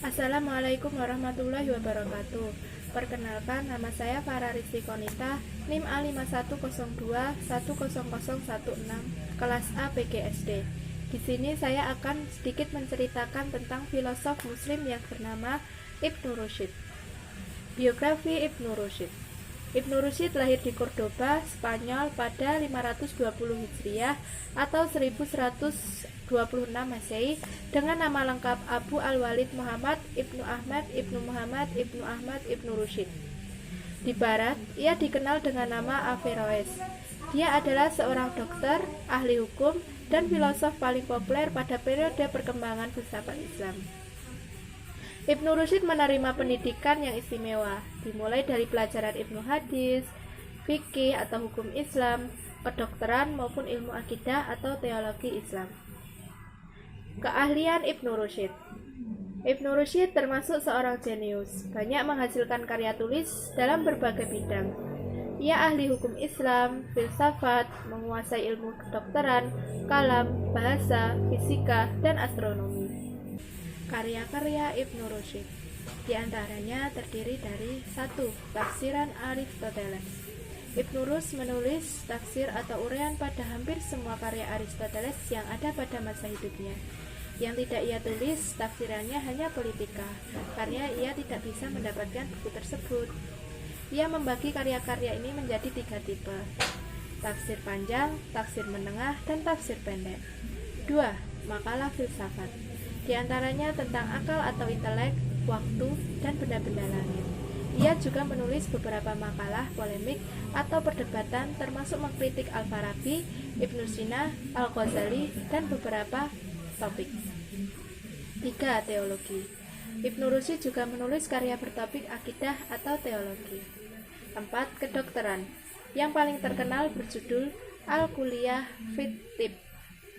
Assalamualaikum warahmatullahi wabarakatuh. Perkenalkan, nama saya Farah Rizky Konita, NIM A5102100016, kelas A PGSD. Di sini saya akan sedikit menceritakan tentang filosof Muslim yang bernama Ibnu Rusyid. Biografi Ibnu Rusyid. Ibnu Rusyid lahir di Cordoba, Spanyol pada 520 Hijriah atau 1126 Masehi dengan nama lengkap Abu Al-Walid Muhammad Ibnu Ahmad Ibnu Muhammad Ibnu Ahmad Ibnu Rusyid. Di barat, ia dikenal dengan nama Averroes. Dia adalah seorang dokter, ahli hukum, dan filosof paling populer pada periode perkembangan filsafat Islam. Ibnu Rusyid menerima pendidikan yang istimewa, dimulai dari pelajaran ilmu hadis, fikih atau hukum Islam, kedokteran maupun ilmu akidah atau teologi Islam. Keahlian Ibnu Rusyid. Ibnu Rusyid termasuk seorang jenius, banyak menghasilkan karya tulis dalam berbagai bidang. Ia ahli hukum Islam, filsafat, menguasai ilmu kedokteran, kalam, bahasa, fisika, dan astronomi. Karya-karya Ibnu Rusyid di antaranya terdiri dari 1. Tafsiran Aristoteles. Ibnu Rusyid menulis tafsir atau uraian pada hampir semua karya Aristoteles yang ada pada masa hidupnya. Yang tidak ia tulis tafsirannya hanya politika, karena ia tidak bisa mendapatkan buku tersebut. Ia membagi karya-karya ini menjadi 3 tipe: tafsir panjang, tafsir menengah, dan tafsir pendek. 2. Makalah filsafat. Di antaranya tentang akal atau intelek, waktu, dan benda-benda langit. Ia juga menulis beberapa makalah polemik atau perdebatan termasuk mengkritik Al-Farabi, Ibnu Sina, Al-Ghazali, dan beberapa topik. 3. Teologi. Ibnu Rusyid juga menulis karya bertopik akidah atau teologi. 4. Kedokteran. Yang paling terkenal berjudul Al-Kulliyah fit Tibb,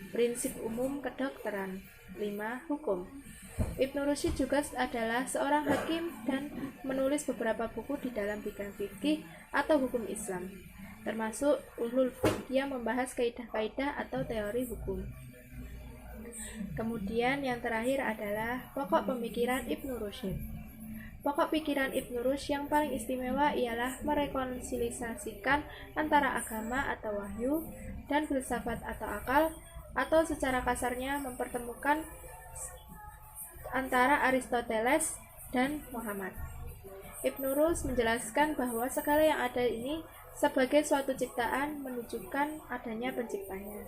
Prinsip Umum Kedokteran. 5. Hukum. Ibnu Rusyid juga adalah seorang hakim dan menulis beberapa buku di dalam bidang fikih atau hukum Islam, termasuk Ulul Fiqh yang membahas kaidah-kaidah atau teori hukum. Kemudian yang terakhir adalah pokok pemikiran Ibnu Rusyid. Pokok pikiran Ibnu Rusyid yang paling istimewa ialah merekonsiliasikan antara agama atau wahyu dan filsafat atau akal, atau secara kasarnya mempertemukan antara Aristoteles dan Muhammad. Ibnu Rusyid menjelaskan bahwa segala yang ada ini sebagai suatu ciptaan menunjukkan adanya penciptanya.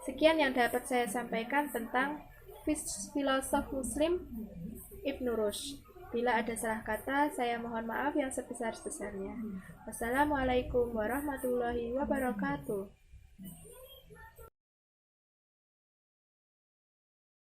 Sekian yang dapat saya sampaikan tentang filosof Muslim Ibnu Rusyid. Bila ada salah kata, saya mohon maaf yang sebesar-besarnya. Wassalamualaikum warahmatullahi wabarakatuh.